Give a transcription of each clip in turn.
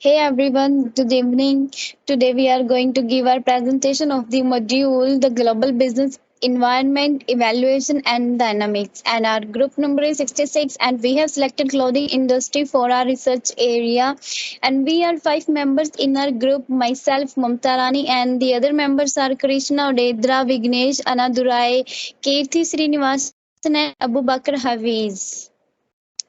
Hey everyone, good evening. Today we are going to give our presentation of the module The Global Business Environment Evaluation and Dynamics. And our group number is 66 and we have selected clothing industry for our research area. And we are five members in our group, myself, Mamta Rani, and the other members are Krishna Odedra, Vignesh, Anadurai, Kirti Srinivasan and Abu Bakr Hafiz.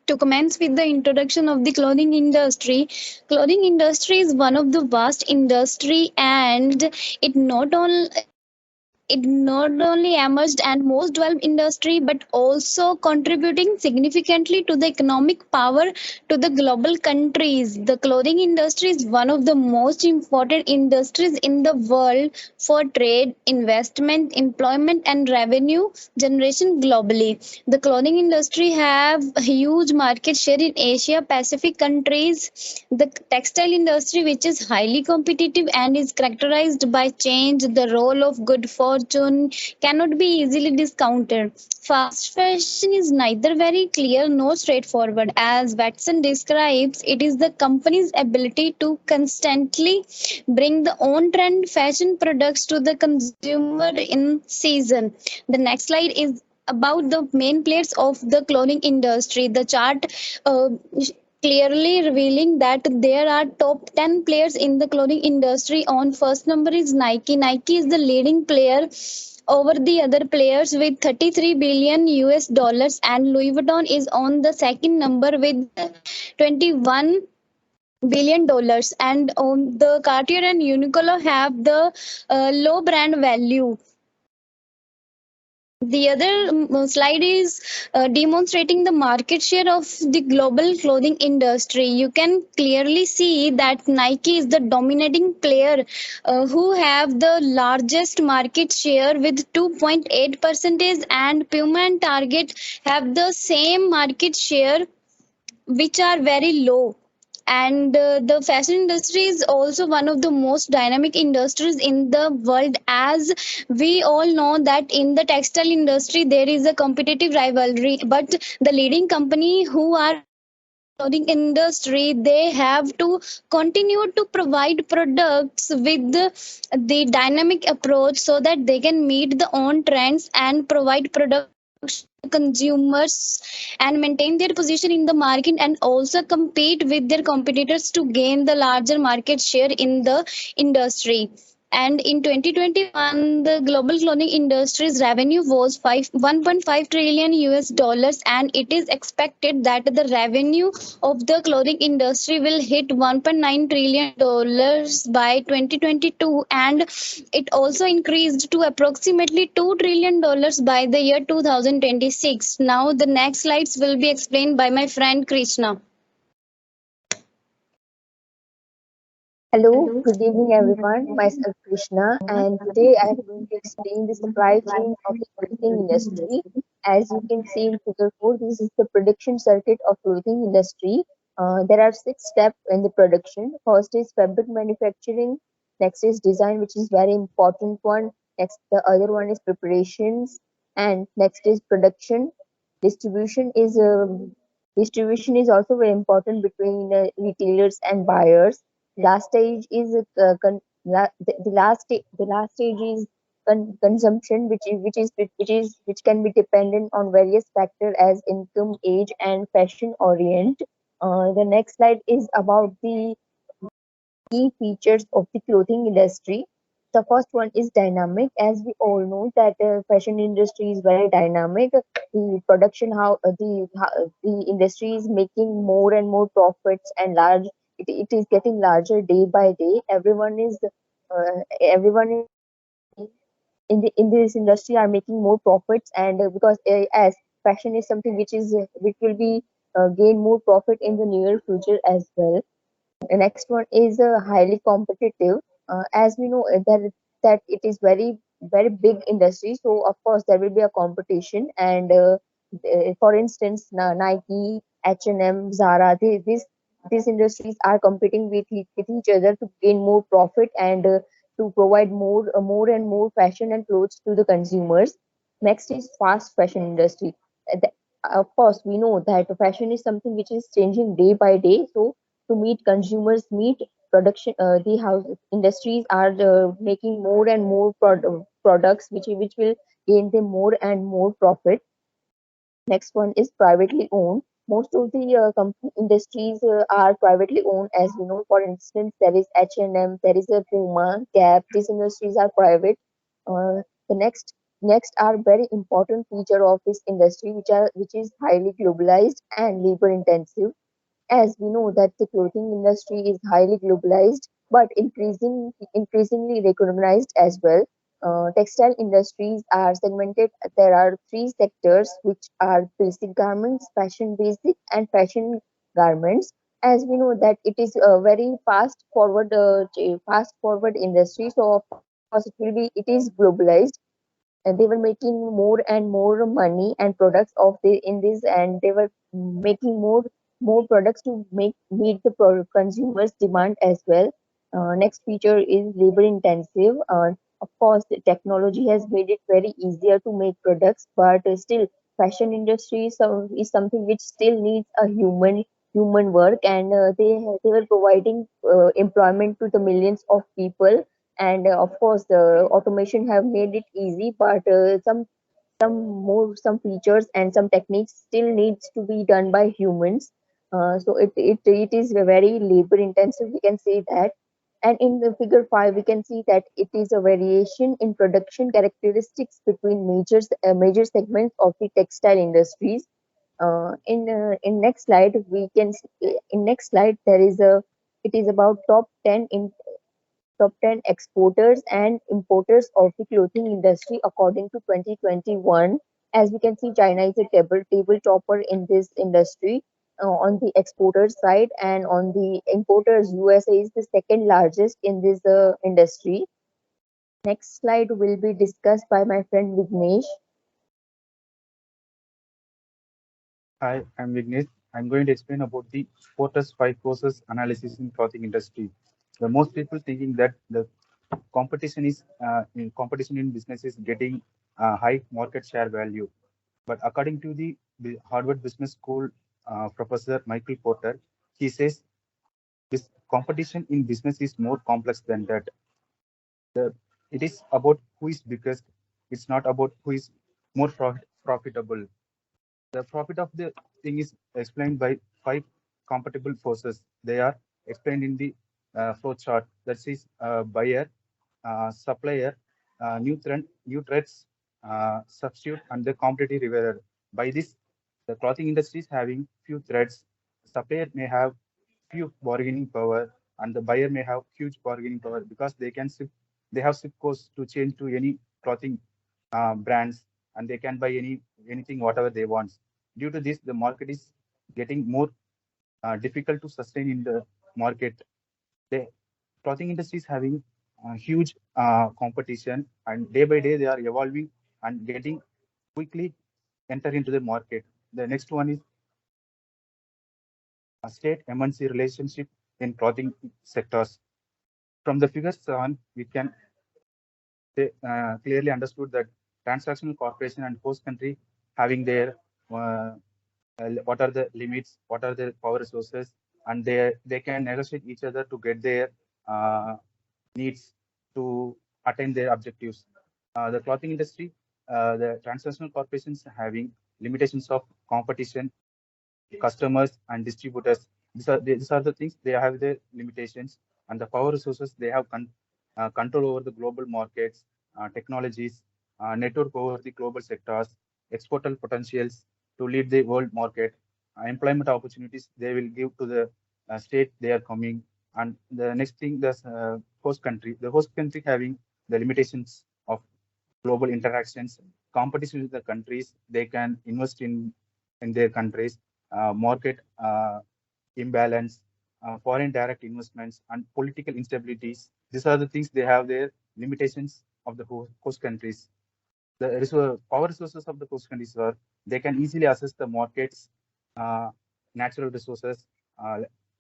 To commence with the introduction of the clothing industry is one of the vast industry and it not only emerged and most developed industry but also contributing significantly to the economic power to the global countries. The clothing industry is one of the most important industries in the world for trade, investment, employment and revenue generation globally. The clothing industry have a huge market share in Asia Pacific countries. The textile industry, which is highly competitive and is characterized by change, the role of good fortune cannot be easily discounted. Fast fashion is neither very clear nor straightforward. As Watson describes, it is the company's ability to constantly bring the on trend fashion products to the consumer in season. The next slide is about the main players of the clothing industry. The chart uh, clearly revealing that there are top 10 players in the clothing industry. On first number is Nike is the leading player over the other players with 33 billion US dollars, and Louis Vuitton is on the second number with 21 billion dollars, and the Cartier and Uniqlo have the low brand value. The other slide is demonstrating the market share of the global clothing industry. You can clearly see that Nike is the dominating player who have the largest market share with 2.8 percentage, and Puma and Target have the same market share, which are very low. And the fashion industry is also one of the most dynamic industries in the world. As we all know that in the textile industry there is a competitive rivalry, but the leading company who are in the clothing industry, they have to continue to provide products with the dynamic approach so that they can meet the on trends and provide products to the consumers and maintain their position in the market, and also compete with their competitors to gain the larger market share in the industry. And in 2021, the global clothing industry's revenue was 1.5 trillion US dollars, and it is expected that the revenue of the clothing industry will hit 1.9 trillion dollars by 2022, and it also increased to approximately 2 trillion dollars by the year 2026. Now the next slides will be explained by my friend Krishna. Hello, good evening everyone. Myself Krishna, and today I am going to explain the supply chain of the clothing industry. As you can see in figure 4, this is the production circuit of clothing industry. There are 6 steps in the production. First is fabric manufacturing, next is design, which is very important one. Next, the other one is preparations, and next is production. Distribution is distribution is also very important between retailers and buyers. Last stage is the last stage is consumption, which can be dependent on various factors as income, age, and fashion orient. The next slide is about the key features of the clothing industry. The first one is dynamic. As we all know that fashion industry is very dynamic. The production the industry is making more and more profits and large. It is getting larger day by day. Everyone in this industry are making more profits, and because as fashion is something which will be gain more profit in the near future as well. The next one is highly competitive. As we know that it is very big industry, so of course there will be a competition. And for instance, Nike, H&M, Zara, these industries are competing with each other to gain more profit and to provide more and more fashion and clothes to the consumers. Next is fast fashion industry. Of course, we know that fashion is something which is changing day by day. So to meet consumers meet production. The house industries are making more and more products which will gain them more and more profit. Next one is privately owned. Most of the company industries are privately owned, as you know. For instance, there is H&M, there is a Puma, Gap. These industries are private. The next are very important feature of this industry, which is highly globalized and labor intensive. As we know that the clothing industry is highly globalized but increasingly recognized as well. Textile industries are segmented. There are three sectors, which are basic garments, fashion basic, and fashion garments. As we know that it is a very fast forward industry, so of course it is globalized, and they were making more and more money and products of the in this, and they were making more products to make meet the consumers demand as well. Next feature is labor intensive. Of course the technology has made it very easier to make products, but still fashion industry is something which still needs a human work, and they were providing employment to the millions of people. And of course the automation have made it easy, but some features and some techniques still needs to be done by humans. So it is very labor intensive, we can say that. And in the figure 5 we can see that it is a variation in production characteristics between major segments of the textile industries. In next slide we can in next slide there is a it is about top 10 exporters and importers of the clothing industry according to 2021. As we can see, China is a table topper in this industry on the exporter side, and on the importers, USA is the second largest in this industry. Next slide will be discussed by my friend Vignesh. Hi, I'm Vignesh. I'm going to explain about the Porter's five process analysis in clothing industry. The most people thinking that the competition in business is getting high market share value. But according to the Harvard Business School professor Michael Porter, he says this competition in business is more complex than that. It is about who is biggest. It's not about who is more profitable. The profit of the thing is explained by five compatible forces. They are explained in the flow chart. That is buyer, supplier, new threats, substitute, and the competitive river. By this, the clothing industry is having few threats. Supplier may have few bargaining power, and the buyer may have huge bargaining power because they have SIP codes to change to any clothing brands, and they can buy anything whatever they want. Due to this, the market is getting more difficult to sustain in the market. The clothing industry is having huge competition, and day by day they are evolving and getting quickly enter into the market. The next one is a state MNC relationship in clothing sectors. From the figures on, we can clearly understood that transactional corporation and host country having their uh, what are the limits, what are the power resources, and they can negotiate each other to get their uh, needs to attain their objectives. The clothing industry, the transnational corporations having limitations of competition, customers and distributors. These are the things they have their limitations, and the power resources they have control over the global markets, technologies, network over the global sectors, exportal potentials to lead the world market, employment opportunities they will give to the state they are coming. And the next thing, the host country having the limitations of global interactions, competition with the countries, they can invest in their countries, market imbalance, foreign direct investments, and political instabilities. These are the things they have their limitations of the host countries. The power resources of the host countries are they can easily assess the markets, uh, natural resources,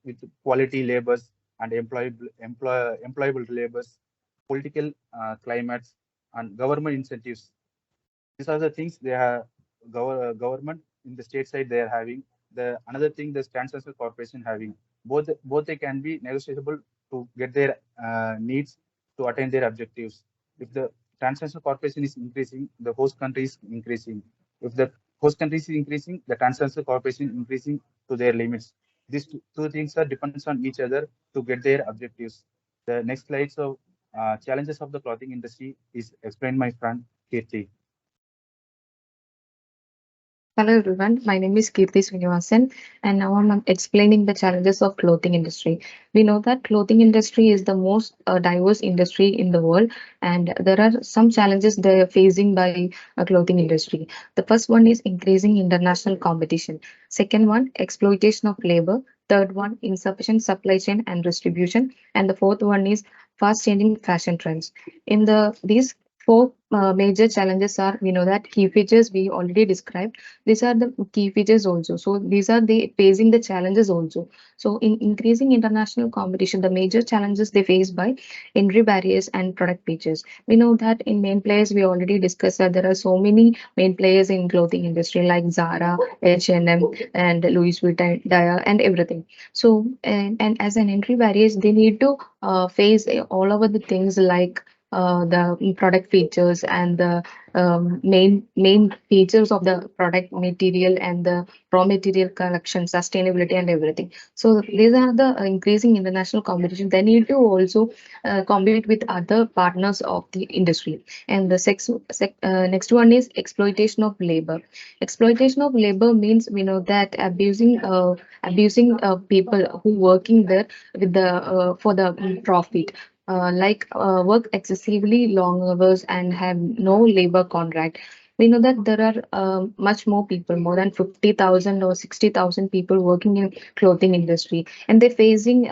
with quality labors and employable labors, political climates, and government incentives. These are the things they have government in the state side they are having. The another thing the transnational corporation having. both they can be negotiable to get their needs to attain their objectives. If the transnational corporation is increasing, the host country is increasing. If the host country is increasing, the transnational corporation increasing to their limits. These two things are depends on each other to get their objectives. The next slide. So challenges of the clothing industry is explained by friend Kirti. Hello everyone, my name is Kirti Srinivasan and now I'm explaining the challenges of clothing industry. We know that clothing industry is the most diverse industry in the world and there are some challenges they are facing by clothing industry. The first one is increasing international competition. Second one, exploitation of labor. Third one, insufficient supply chain and distribution. And the fourth one is fast changing fashion trends. In these four major challenges are, we know that key features we already described. These are the key features also. So these are the facing the challenges also. So in increasing international competition, the major challenges they face by entry barriers and product features. We know that in main players we already discussed that there are so many main players in clothing industry like Zara, H&M, and Louis Vuitton, Dia, and everything. So and as an entry barriers, they need to face all over the things like the product features and the main features of the product material and the raw material collection, sustainability and everything. So these are the increasing international competition. They need to also compete with other partners of the industry. And the next one is exploitation of labor. Exploitation of labor means we know that abusing people who working there with the for the profit, work excessively long hours and have no labor contract. We know that there are much more people, more than 50,000 or 60,000 people working in clothing industry, and they're facing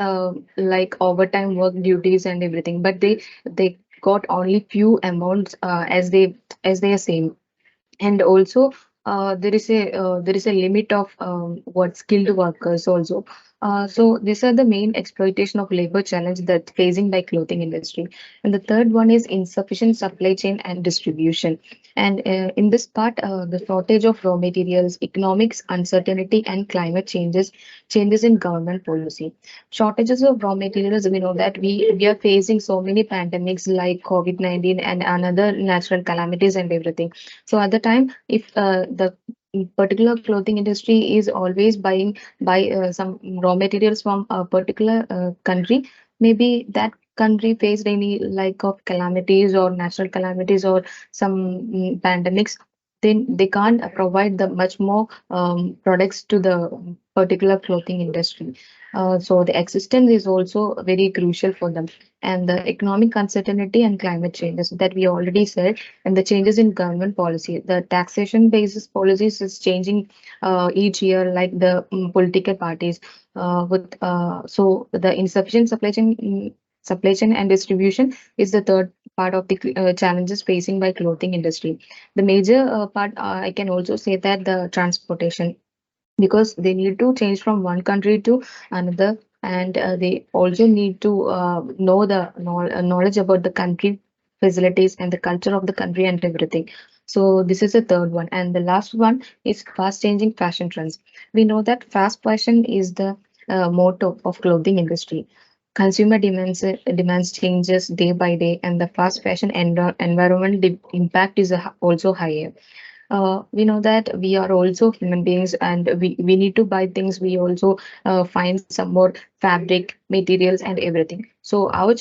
like overtime work duties and everything, but they got only few amounts as they are saying. And also there is a limit of what skilled workers also. So these are the main exploitation of labor challenge that facing by clothing industry. And the third one is insufficient supply chain and distribution. And in this part, the shortage of raw materials, economics uncertainty, and climate changes in government policy. Shortages of raw materials, we know that we are facing so many pandemics like COVID-19 and another natural calamities and everything. So at the time, if the particular clothing industry is always buy some raw materials from a particular country, maybe that country faced any like of calamities or natural calamities or some pandemics, then they can't provide the much more products to the particular clothing industry. So the existence is also very crucial for them. And the economic uncertainty and climate changes that we already said, and the changes in government policy. The taxation basis policies is changing each year, like the political parties. So the insufficient supply chain and distribution is the third part of the challenges facing by clothing industry. The major part, I can also say that the transportation, because they need to change from one country to another, and they also need to know the knowledge about the country facilities and the culture of the country and everything. So this is the third one. And the last one is fast changing fashion trends. We know that fast fashion is the motto of clothing industry. Consumer demands changes day by day, and the fast fashion environment impact is also higher. We know that we are also human beings and we need to buy things. We also find some more fabric materials and everything. So our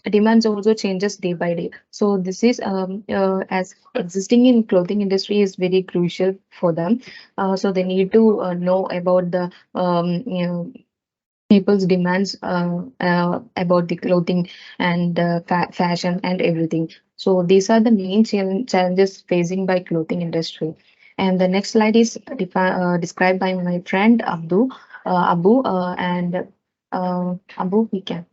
demands also changes day by day. So this is as existing in clothing industry is very crucial for them. So they need to know about the people's demands about the clothing and fashion and everything. So these are the main challenges facing by clothing industry. And the next slide is described by my friend Abu, and Abu, we can.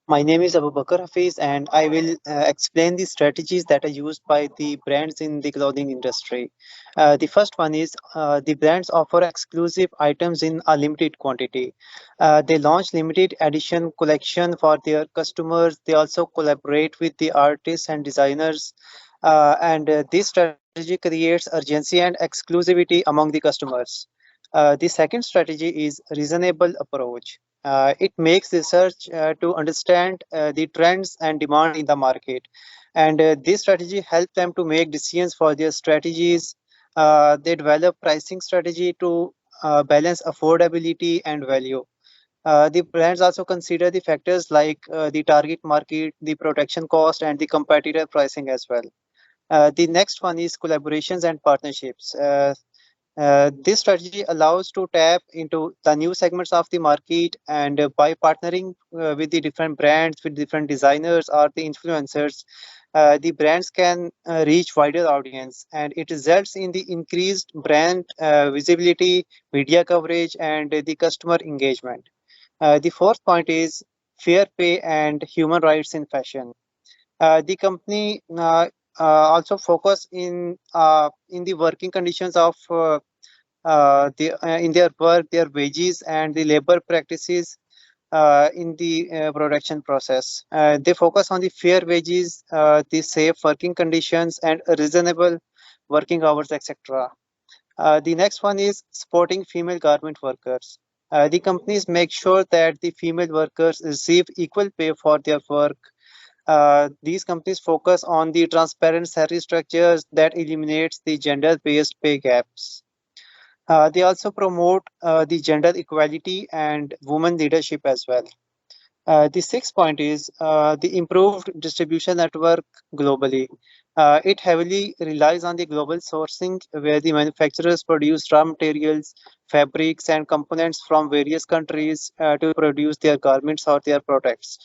My name is Abu Bakr Hafiz, and I will explain the strategies that are used by the brands in the clothing industry. The first one is the brands offer exclusive items in a limited quantity. They launch limited edition collection for their customers. They also collaborate with the artists and designers, and this strategy creates urgency and exclusivity among the customers. The second strategy is reasonable approach. It makes research to understand the trends and demand in the market. And this strategy helps them to make decisions for their strategies. They develop pricing strategy to balance affordability and value. The brands also consider the factors like the target market, the protection cost, and the competitive pricing as well. The next one is collaborations and partnerships. This strategy allows to tap into the new segments of the market, and by partnering with the different brands, with different designers or the influencers, the brands can reach wider audience, and it results in the increased brand visibility, media coverage, and the customer engagement. The fourth point is fair pay and human rights in fashion. The company also focus in the working conditions of in their work, their wages, and the labor practices in the production process. They focus on the fair wages, the safe working conditions, and reasonable working hours, etc. The next one is supporting female garment workers. The companies make sure that the female workers receive equal pay for their work. These companies focus on the transparent salary structures that eliminates the gender-based pay gaps. They also promote the gender equality and women leadership as well. The sixth point is the improved distribution network globally. It heavily relies on the global sourcing, where the manufacturers produce raw materials, fabrics, and components from various countries to produce their garments or their products.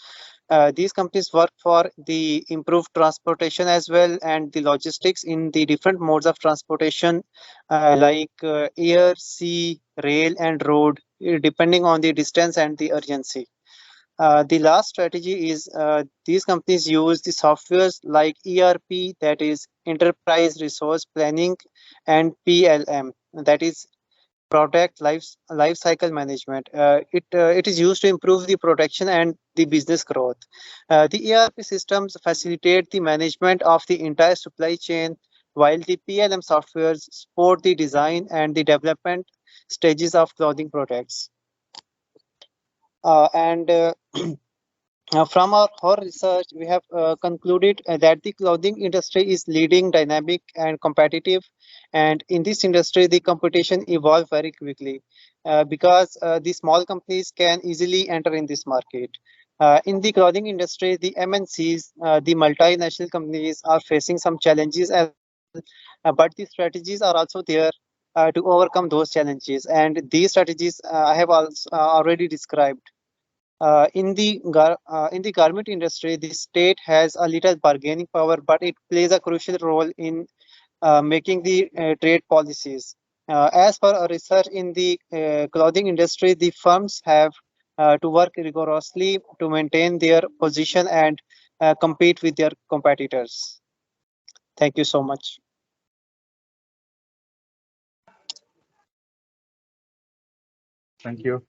These companies work for the improved transportation as well, and the logistics in the different modes of transportation like air, sea, rail, and road, depending on the distance and the urgency. The last strategy is these companies use the softwares like ERP, that is Enterprise Resource Planning, and PLM, that is Product Life Cycle Management. It is used to improve the production and the business growth. The ERP systems facilitate the management of the entire supply chain, while the PLM softwares support the design and the development stages of clothing products. And From our whole research, we have concluded that the clothing industry is leading, dynamic, and competitive. And in this industry, the competition evolves very quickly because the small companies can easily enter in this market. In the clothing industry, the MNCs, the multinational companies, are facing some challenges as well, but the strategies are also there to overcome those challenges. And these strategies I have also already described. In the garment industry, the state has a little bargaining power, but it plays a crucial role in making the trade policies. As per our research in the clothing industry, the firms have to work rigorously to maintain their position and compete with their competitors. Thank you so much. Thank you.